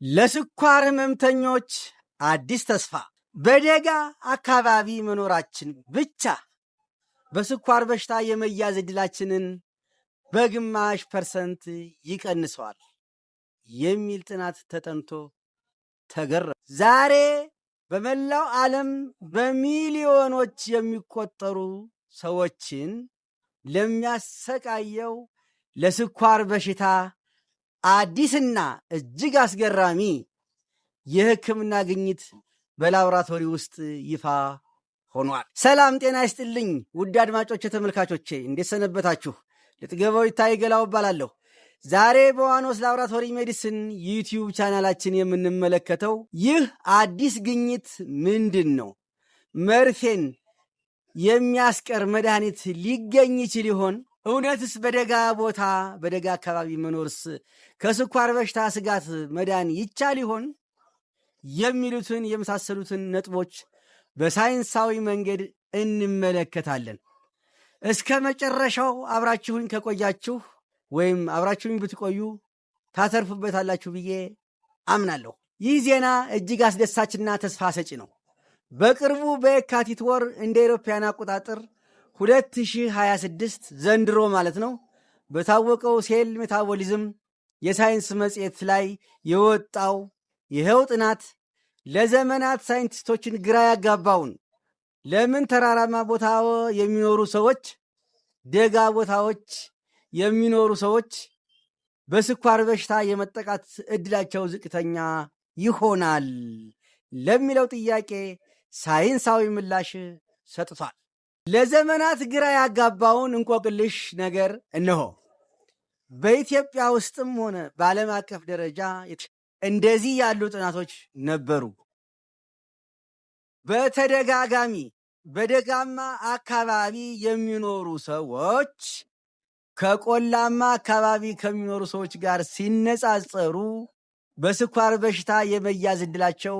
ለስኳር ህመምተኞች አዲስ ተስፋ። በደጋ አካባቢ መኖራችን ብቻ በስኳር በሽታ የመያዝ ዕድላችንን በግማሽ % ይቀንሰዋል የሚል ጥናት ተጠንቶ ተገረመ። ዛሬ በመላው ዓለም በሚሊዮኖች የሚቆጠሩ ሰዎችን ለሚያሰቃየው ለስኳር በሽታ አዲስና እጅግ አስገራሚ የሕክምና ግኝት በላቦራቶሪ ውስጥ ይፋ ሆኗል። ሰላም ጤና ይስጥልኝ ውድ አድማጮቼ፣ ተመልካቾቼ እንዴት ሰነበታችሁ? ልጥገበው ይታይገላው እባላለሁ። ዛሬ በዋኖስ ላቦራቶሪ ሜዲሲን ዩቲዩብ ቻናላችን የምንመለከተው ይህ አዲስ ግኝት ምንድን ነው? መርፌን የሚያስቀር መድኃኒት ሊገኝ ይችል ይሆን? እውነትስ በደጋ ቦታ በደጋ አካባቢ መኖርስ ከስኳር በሽታ ስጋት መዳን ይቻል ይሆን? የሚሉትን የመሳሰሉትን ነጥቦች በሳይንሳዊ መንገድ እንመለከታለን። እስከ መጨረሻው አብራችሁኝ ከቆያችሁ ወይም አብራችሁኝ ብትቆዩ ታተርፉበታላችሁ ብዬ አምናለሁ። ይህ ዜና እጅግ አስደሳችና ተስፋ ሰጪ ነው። በቅርቡ በየካቲት ወር እንደ አውሮፓውያን አቆጣጠር 2026 ዘንድሮ ማለት ነው በታወቀው ሴል ሜታቦሊዝም የሳይንስ መጽሔት ላይ የወጣው ይኸው ጥናት ለዘመናት ሳይንቲስቶችን ግራ ያጋባውን ለምን ተራራማ ቦታ የሚኖሩ ሰዎች፣ ደጋ ቦታዎች የሚኖሩ ሰዎች በስኳር በሽታ የመጠቃት ዕድላቸው ዝቅተኛ ይሆናል ለሚለው ጥያቄ ሳይንሳዊ ምላሽ ሰጥቷል። ለዘመናት ግራ ያጋባውን እንቆቅልሽ ነገር እነሆ። በኢትዮጵያ ውስጥም ሆነ በዓለም አቀፍ ደረጃ እንደዚህ ያሉ ጥናቶች ነበሩ። በተደጋጋሚ በደጋማ አካባቢ የሚኖሩ ሰዎች ከቆላማ አካባቢ ከሚኖሩ ሰዎች ጋር ሲነጻጸሩ በስኳር በሽታ የመያዝ ዕድላቸው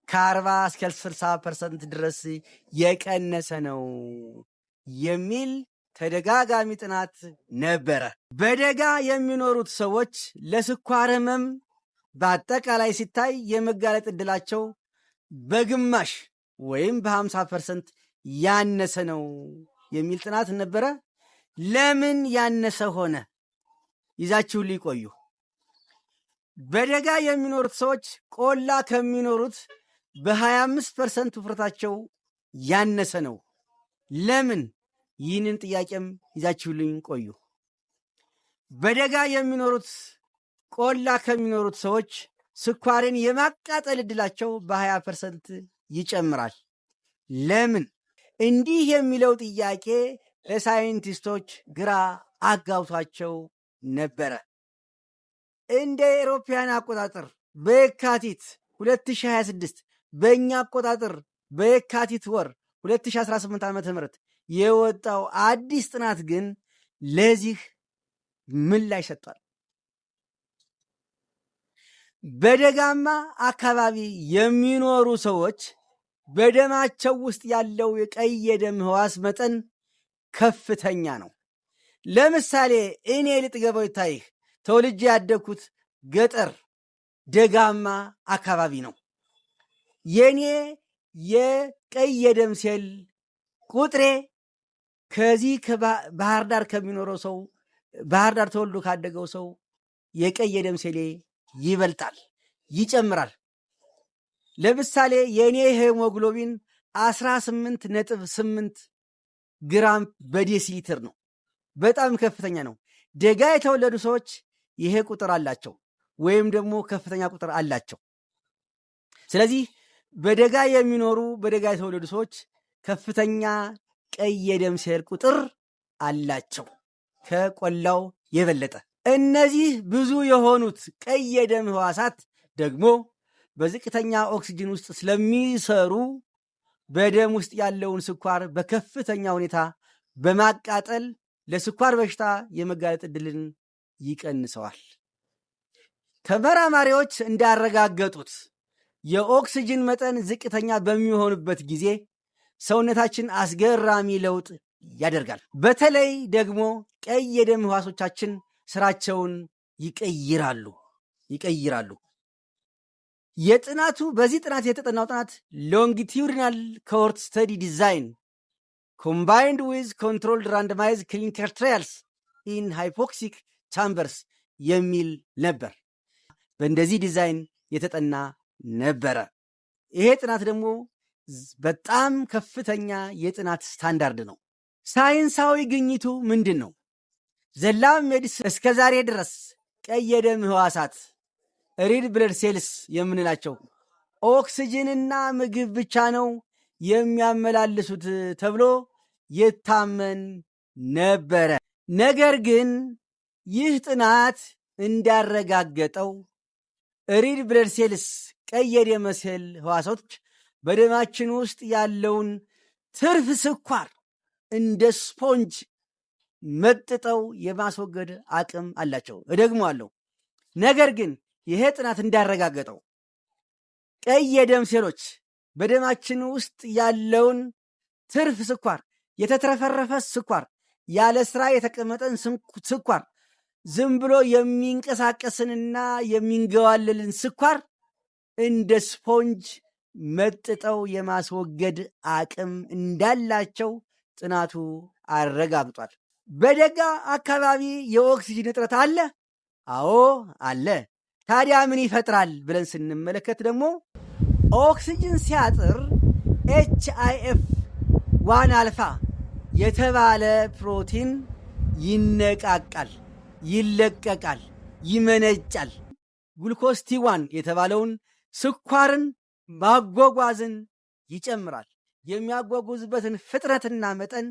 ከ40 እስከ 60% ድረስ የቀነሰ ነው የሚል ተደጋጋሚ ጥናት ነበረ። በደጋ የሚኖሩት ሰዎች ለስኳር ህመም በአጠቃላይ ሲታይ የመጋለጥ ዕድላቸው በግማሽ ወይም በ50% ያነሰ ነው የሚል ጥናት ነበረ። ለምን ያነሰ ሆነ? ይዛችሁ ሊቆዩ። በደጋ የሚኖሩት ሰዎች ቆላ ከሚኖሩት በ25% ውፍረታቸው ያነሰ ነው። ለምን? ይህንን ጥያቄም ይዛችሁልኝ ቆዩ። በደጋ የሚኖሩት ቆላ ከሚኖሩት ሰዎች ስኳርን የማቃጠል ዕድላቸው በ20% ይጨምራል። ለምን? እንዲህ የሚለው ጥያቄ ለሳይንቲስቶች ግራ አጋብቷቸው ነበረ። እንደ አውሮፓውያን አቆጣጠር በየካቲት 2026 በእኛ አቆጣጠር በየካቲት ወር 2018 ዓ.ም የወጣው አዲስ ጥናት ግን ለዚህ ምላሽ ሰጥቷል። በደጋማ አካባቢ የሚኖሩ ሰዎች በደማቸው ውስጥ ያለው የቀይ የደም ሕዋስ መጠን ከፍተኛ ነው። ለምሳሌ እኔ ልጥገበው ይታይህ ተወልጄ ያደግኩት ገጠር ደጋማ አካባቢ ነው። የኔ የቀይ የደም ሴል ቁጥሬ ከዚህ ባህር ዳር ከሚኖረው ሰው ባህር ዳር ተወልዶ ካደገው ሰው የቀይ የደም ሴሌ ይበልጣል፣ ይጨምራል። ለምሳሌ የኔ ሄሞግሎቢን 18.8 ግራም በዴሲሊትር ነው። በጣም ከፍተኛ ነው። ደጋ የተወለዱ ሰዎች ይሄ ቁጥር አላቸው ወይም ደግሞ ከፍተኛ ቁጥር አላቸው። ስለዚህ በደጋ የሚኖሩ በደጋ የተወለዱ ሰዎች ከፍተኛ ቀይ የደም ሴል ቁጥር አላቸው ከቆላው የበለጠ። እነዚህ ብዙ የሆኑት ቀይ የደም ሕዋሳት ደግሞ በዝቅተኛ ኦክሲጅን ውስጥ ስለሚሰሩ በደም ውስጥ ያለውን ስኳር በከፍተኛ ሁኔታ በማቃጠል ለስኳር በሽታ የመጋለጥ ዕድልን ይቀንሰዋል። ተመራማሪዎች እንዳረጋገጡት የኦክሲጅን መጠን ዝቅተኛ በሚሆንበት ጊዜ ሰውነታችን አስገራሚ ለውጥ ያደርጋል። በተለይ ደግሞ ቀይ የደም ሕዋሶቻችን ስራቸውን ይቀይራሉ። በዚህ ጥናት የተጠናው ጥናት ሎንጊቲዩዲናል ኮሆርት ስተዲ ዲዛይን ኮምባይንድ ዊዝ ኮንትሮልድ ራንደማይዝ ክሊኒካል ትራያልስ ኢን ሃይፖክሲክ ቻምበርስ የሚል ነበር። በእንደዚህ ዲዛይን የተጠና ነበረ። ይሄ ጥናት ደግሞ በጣም ከፍተኛ የጥናት ስታንዳርድ ነው። ሳይንሳዊ ግኝቱ ምንድን ነው? ዘላብ ሜዲሲን እስከ ዛሬ ድረስ ቀይ የደም ህዋሳት ሪድ ብለድ ሴልስ የምንላቸው ኦክስጅንና ምግብ ብቻ ነው የሚያመላልሱት ተብሎ ይታመን ነበረ። ነገር ግን ይህ ጥናት እንዳረጋገጠው ሪድ ብለድ ሴልስ ቀይ የደም ሴል ህዋሳቶች በደማችን ውስጥ ያለውን ትርፍ ስኳር እንደ ስፖንጅ መጥጠው የማስወገድ አቅም አላቸው። እደግመዋለሁ። ነገር ግን ይሄ ጥናት እንዳረጋገጠው ቀይ የደም ሴሎች በደማችን ውስጥ ያለውን ትርፍ ስኳር፣ የተትረፈረፈ ስኳር፣ ያለ ስራ የተቀመጠን ስኳር፣ ዝም ብሎ የሚንቀሳቀስንና የሚንገዋልልን ስኳር እንደ ስፖንጅ መጥጠው የማስወገድ አቅም እንዳላቸው ጥናቱ አረጋግጧል። በደጋ አካባቢ የኦክሲጅን እጥረት አለ? አዎ አለ። ታዲያ ምን ይፈጥራል ብለን ስንመለከት ደግሞ ኦክሲጅን ሲያጥር HIF 1 አልፋ የተባለ ፕሮቲን ይነቃቃል፣ ይለቀቃል፣ ይመነጫል። ግሉኮስ T1 የተባለውን ስኳርን ማጓጓዝን ይጨምራል። የሚያጓጉዝበትን ፍጥነትና መጠን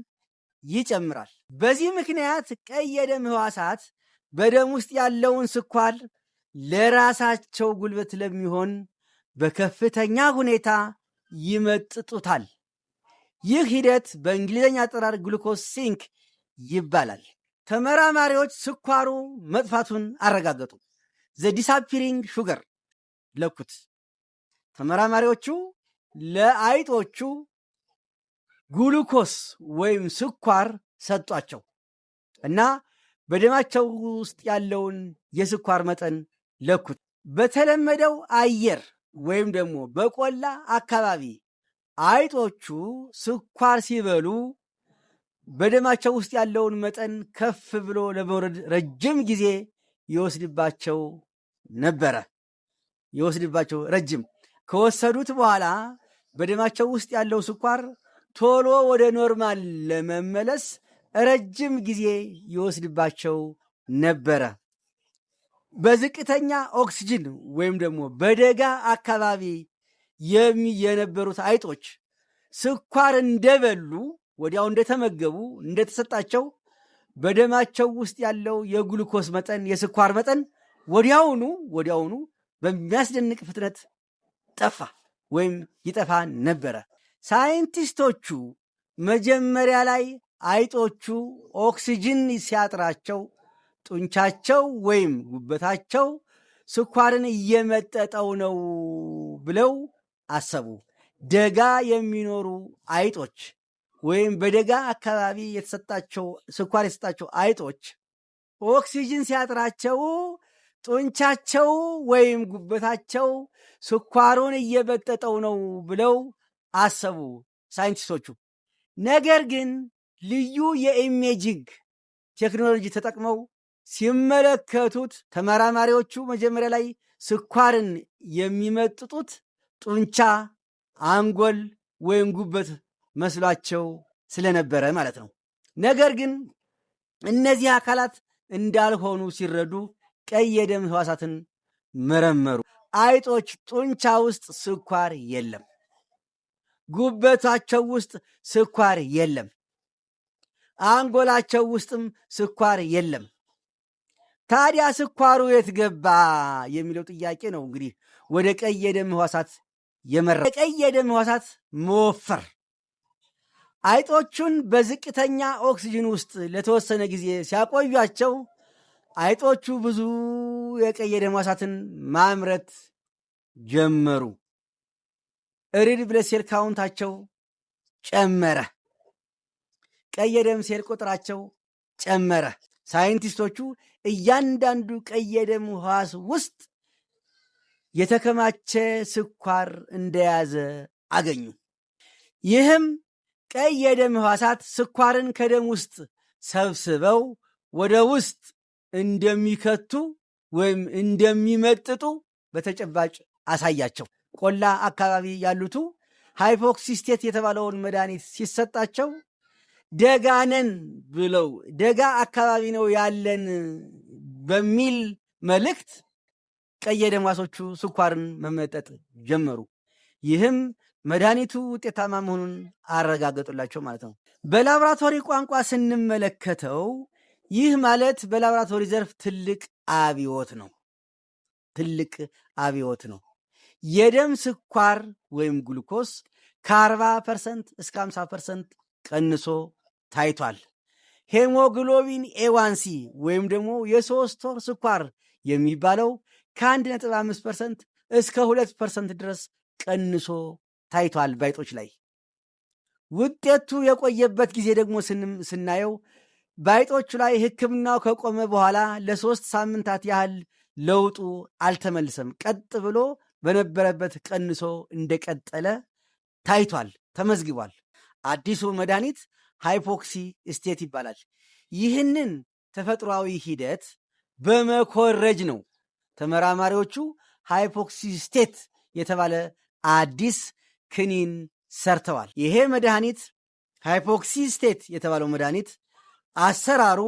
ይጨምራል። በዚህ ምክንያት ቀይ የደም ህዋሳት በደም ውስጥ ያለውን ስኳር ለራሳቸው ጉልበት ለሚሆን በከፍተኛ ሁኔታ ይመጥጡታል። ይህ ሂደት በእንግሊዝኛ አጠራር ግሉኮስ ሲንክ ይባላል። ተመራማሪዎች ስኳሩ መጥፋቱን አረጋገጡ። ዘ ዲስአፒሪንግ ሹገር ለኩት። ተመራማሪዎቹ ለአይጦቹ ግሉኮስ ወይም ስኳር ሰጧቸው እና በደማቸው ውስጥ ያለውን የስኳር መጠን ለኩት። በተለመደው አየር ወይም ደግሞ በቆላ አካባቢ አይጦቹ ስኳር ሲበሉ በደማቸው ውስጥ ያለውን መጠን ከፍ ብሎ ለመውረድ ረጅም ጊዜ ይወስድባቸው ነበረ። ረጅም ከወሰዱት በኋላ በደማቸው ውስጥ ያለው ስኳር ቶሎ ወደ ኖርማል ለመመለስ ረጅም ጊዜ ይወስድባቸው ነበረ። በዝቅተኛ ኦክስጅን ወይም ደግሞ በደጋ አካባቢ የነበሩት አይጦች ስኳር እንደበሉ ወዲያው እንደተመገቡ እንደተሰጣቸው በደማቸው ውስጥ ያለው የግሉኮስ መጠን የስኳር መጠን ወዲያውኑ በሚያስደንቅ ፍጥነት ጠፋ ወይም ይጠፋ ነበረ። ሳይንቲስቶቹ መጀመሪያ ላይ አይጦቹ ኦክሲጅን ሲያጥራቸው ጡንቻቸው ወይም ጉበታቸው ስኳርን እየመጠጠው ነው ብለው አሰቡ። ደጋ የሚኖሩ አይጦች ወይም በደጋ አካባቢ ስኳር የተሰጣቸው አይጦች ኦክሲጅን ሲያጥራቸው ጡንቻቸው ወይም ጉበታቸው ስኳሩን እየመጠጠው ነው ብለው አሰቡ ሳይንቲስቶቹ። ነገር ግን ልዩ የኢሜጂንግ ቴክኖሎጂ ተጠቅመው ሲመለከቱት ተመራማሪዎቹ መጀመሪያ ላይ ስኳርን የሚመጥጡት ጡንቻ፣ አንጎል ወይም ጉበት መስሏቸው ስለነበረ ማለት ነው። ነገር ግን እነዚህ አካላት እንዳልሆኑ ሲረዱ ቀይ የደም ህዋሳትን መረመሩ። አይጦች ጡንቻ ውስጥ ስኳር የለም፣ ጉበታቸው ውስጥ ስኳር የለም፣ አንጎላቸው ውስጥም ስኳር የለም። ታዲያ ስኳሩ የት ገባ የሚለው ጥያቄ ነው እንግዲህ ወደ ቀይ የደም ህዋሳት የመራ። ቀይ የደም ህዋሳት መወፈር አይጦቹን በዝቅተኛ ኦክሲጅን ውስጥ ለተወሰነ ጊዜ ሲያቆዩቸው አይጦቹ ብዙ የቀይ የደም ህዋሳትን ማምረት ጀመሩ። ሪድ ብለድ ሴል ካውንታቸው ጨመረ። ቀይ የደም ሴል ቁጥራቸው ጨመረ። ሳይንቲስቶቹ እያንዳንዱ ቀይ የደም ህዋስ ውስጥ የተከማቸ ስኳር እንደያዘ አገኙ። ይህም ቀይ የደም ሕዋሳት ስኳርን ከደም ውስጥ ሰብስበው ወደ ውስጥ እንደሚከቱ ወይም እንደሚመጥጡ በተጨባጭ አሳያቸው። ቆላ አካባቢ ያሉቱ ሃይፖክሲስቴት የተባለውን መድኃኒት ሲሰጣቸው ደጋነን ብለው ደጋ አካባቢ ነው ያለን በሚል መልእክት ቀይ የደም ሕዋሶቹ ስኳርን መመጠጥ ጀመሩ። ይህም መድኃኒቱ ውጤታማ መሆኑን አረጋገጡላቸው ማለት ነው። በላቦራቶሪ ቋንቋ ስንመለከተው ይህ ማለት በላቦራቶሪ ዘርፍ ትልቅ አብዮት ነው። ትልቅ አብዮት ነው። የደም ስኳር ወይም ግሉኮስ ከ40% እስከ 50% ቀንሶ ታይቷል። ሄሞግሎቢን ኤዋንሲ ወይም ደግሞ የሶስት ወር ስኳር የሚባለው ከ1.5% እስከ 2% ድረስ ቀንሶ ታይቷል ባይጦች ላይ። ውጤቱ የቆየበት ጊዜ ደግሞ ስናየው ባይጦቹ ላይ ሕክምናው ከቆመ በኋላ ለ3 ሳምንታት ያህል ለውጡ አልተመልሰም። ቀጥ ብሎ በነበረበት ቀንሶ እንደቀጠለ ታይቷል፣ ተመዝግቧል። አዲሱ መድኃኒት ሃይፖክሲ ስቴት ይባላል። ይህንን ተፈጥሯዊ ሂደት በመኮረጅ ነው ተመራማሪዎቹ ሃይፖክሲ ስቴት የተባለ አዲስ ክኒን ሰርተዋል። ይሄ መድኃኒት ሃይፖክሲ ስቴት የተባለው መድኃኒት አሰራሩ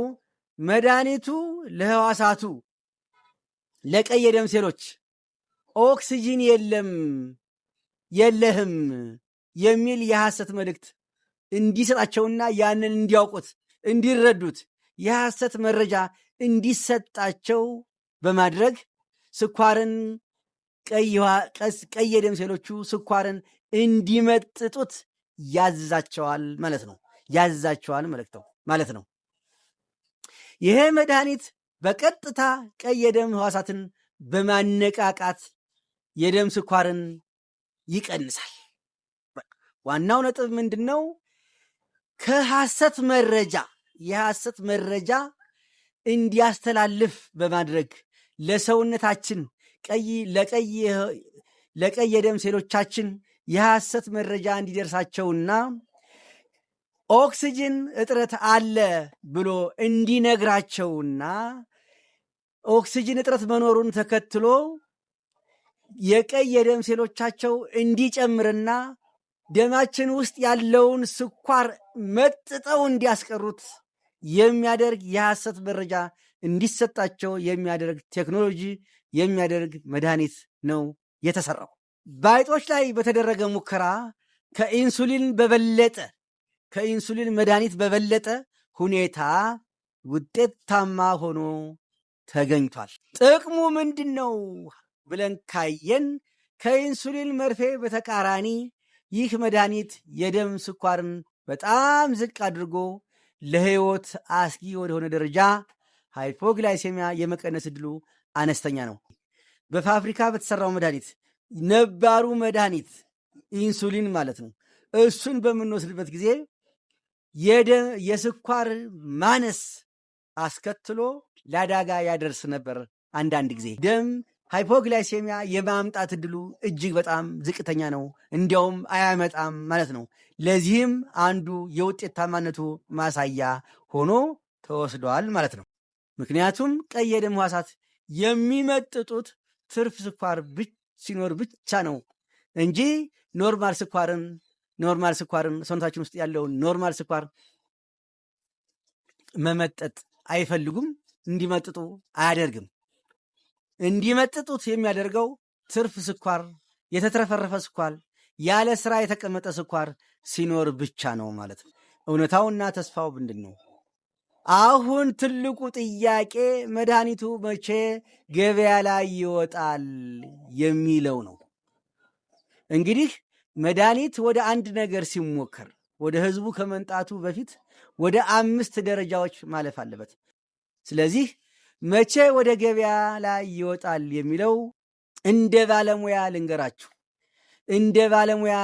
መድኃኒቱ ለሕዋሳቱ ለቀይ የደም ሴሎች ኦክስጂን የለህም የሚል የሐሰት መልእክት እንዲሰጣቸውና ያንን እንዲያውቁት እንዲረዱት የሐሰት መረጃ እንዲሰጣቸው በማድረግ ስኳርን ቀይ የደም ሴሎቹ ስኳርን እንዲመጥጡት ያዛቸዋል ማለት ነው። ያዛቸዋል ማለት ነው። ይሄ መድኃኒት በቀጥታ ቀይ የደም ሕዋሳትን በማነቃቃት የደም ስኳርን ይቀንሳል። ዋናው ነጥብ ምንድን ነው? ከሐሰት መረጃ እንዲያስተላልፍ በማድረግ ለሰውነታችን ለቀይ የደም ሴሎቻችን የሐሰት መረጃ እንዲደርሳቸውና ኦክስጅን እጥረት አለ ብሎ እንዲነግራቸውና ኦክስጅን እጥረት መኖሩን ተከትሎ የቀይ የደም ሴሎቻቸው እንዲጨምርና ደማችን ውስጥ ያለውን ስኳር መጥጠው እንዲያስቀሩት የሚያደርግ የሐሰት መረጃ እንዲሰጣቸው የሚያደርግ ቴክኖሎጂ የሚያደርግ መድኃኒት ነው የተሰራው። ባይጦች ላይ በተደረገ ሙከራ ከኢንሱሊን መድኃኒት በበለጠ ሁኔታ ውጤታማ ሆኖ ተገኝቷል። ጥቅሙ ምንድን ነው ብለን ካየን ከኢንሱሊን መርፌ በተቃራኒ ይህ መድኃኒት የደም ስኳርን በጣም ዝቅ አድርጎ ለሕይወት አስጊ ወደሆነ ደረጃ ሃይፖግላይሴሚያ የመቀነስ ዕድሉ አነስተኛ ነው። በፋብሪካ በተሰራው መድኃኒት ነባሩ መድኃኒት ኢንሱሊን ማለት ነው። እሱን በምንወስድበት ጊዜ የስኳር ማነስ አስከትሎ ለአደጋ ያደርስ ነበር። አንዳንድ ጊዜ ደም ሃይፖግላይሴሚያ የማምጣት ዕድሉ እጅግ በጣም ዝቅተኛ ነው፣ እንዲያውም አያመጣም ማለት ነው። ለዚህም አንዱ የውጤታማነቱ ማሳያ ሆኖ ተወስዷል ማለት ነው። ምክንያቱም ቀይ የደም ሕዋሳት የሚመጥጡት ትርፍ ስኳር ሲኖር ብቻ ነው እንጂ ኖርማል ስኳርን ሰውነታችን ውስጥ ያለውን ኖርማል ስኳር መመጠጥ አይፈልጉም፣ እንዲመጥጡ አያደርግም። እንዲመጥጡት የሚያደርገው ትርፍ ስኳር፣ የተትረፈረፈ ስኳር፣ ያለ ስራ የተቀመጠ ስኳር ሲኖር ብቻ ነው ማለት ነው። እውነታውና ተስፋው ምንድን ነው? አሁን ትልቁ ጥያቄ መድኃኒቱ መቼ ገበያ ላይ ይወጣል የሚለው ነው። እንግዲህ መድኃኒት ወደ አንድ ነገር ሲሞከር ወደ ህዝቡ ከመምጣቱ በፊት ወደ 5 ደረጃዎች ማለፍ አለበት። ስለዚህ መቼ ወደ ገበያ ላይ ይወጣል የሚለው እንደ ባለሙያ ልንገራችሁ፣ እንደ ባለሙያ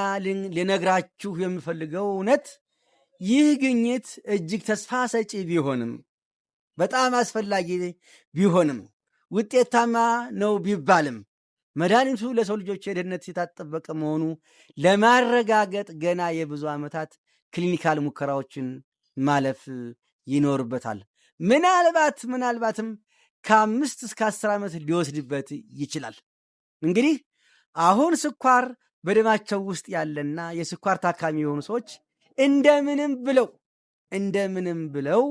ልነግራችሁ የምፈልገው እውነት ይህ ግኝት እጅግ ተስፋ ሰጪ ቢሆንም በጣም አስፈላጊ ቢሆንም ውጤታማ ነው ቢባልም መድኃኒቱ ለሰው ልጆች የደህንነት የታጠበቀ መሆኑ ለማረጋገጥ ገና የብዙ ዓመታት ክሊኒካል ሙከራዎችን ማለፍ ይኖርበታል። ምናልባትም ከ5 እስከ 10 ዓመት ሊወስድበት ይችላል። እንግዲህ አሁን ስኳር በደማቸው ውስጥ ያለና የስኳር ታካሚ የሆኑ ሰዎች እንደምንም ብለው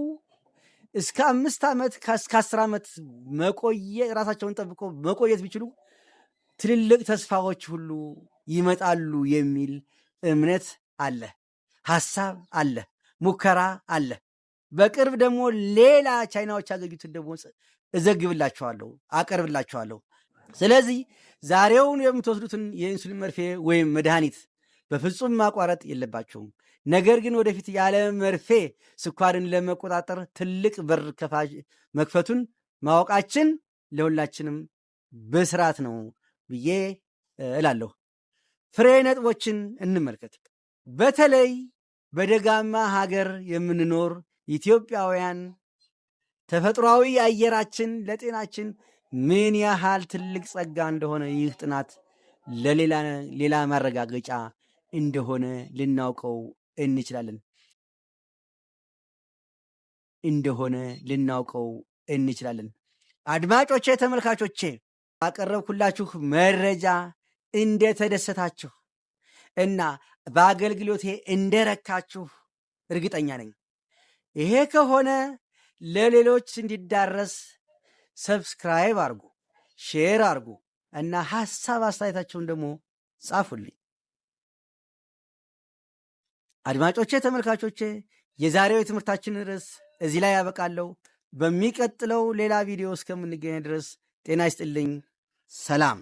እስከ 5 ዓመት እስከ 10 ዓመት ራሳቸውን ጠብቆ መቆየት ቢችሉ ትልልቅ ተስፋዎች ሁሉ ይመጣሉ የሚል እምነት አለ፣ ሐሳብ አለ፣ ሙከራ አለ። በቅርብ ደግሞ ሌላ ቻይናዎች ያገኙትን ደግሞ አቀርብላችኋለሁ። ስለዚህ ዛሬውን የምትወስዱትን የኢንሱሊን መርፌ ወይም መድኃኒት በፍጹም ማቋረጥ የለባቸውም። ነገር ግን ወደፊት ያለ መርፌ ስኳርን ለመቆጣጠር ትልቅ በር መክፈቱን ማወቃችን ለሁላችንም ብስራት ነው ብዬ እላለሁ። ፍሬ ነጥቦችን እንመልከት። በተለይ በደጋማ ሀገር የምንኖር ኢትዮጵያውያን ተፈጥሯዊ አየራችን ለጤናችን ምን ያህል ትልቅ ጸጋ እንደሆነ ይህ ጥናት ለሌላ ማረጋገጫ እንደሆነ ልናውቀው እንችላለን። አድማጮቼ፣ ተመልካቾቼ ባቀረብኩላችሁ መረጃ እንደተደሰታችሁ እና በአገልግሎቴ እንደረካችሁ እርግጠኛ ነኝ። ይሄ ከሆነ ለሌሎች እንዲዳረስ ሰብስክራይብ አርጉ፣ ሼር አርጉ እና ሐሳብ አስተያየታችሁን ደግሞ ጻፉልኝ። አድማጮቼ፣ ተመልካቾቼ የዛሬው የትምህርታችን ርዕስ እዚህ ላይ ያበቃለሁ። በሚቀጥለው ሌላ ቪዲዮ እስከምንገናኝ ድረስ ጤና ይስጥልኝ። ሰላም።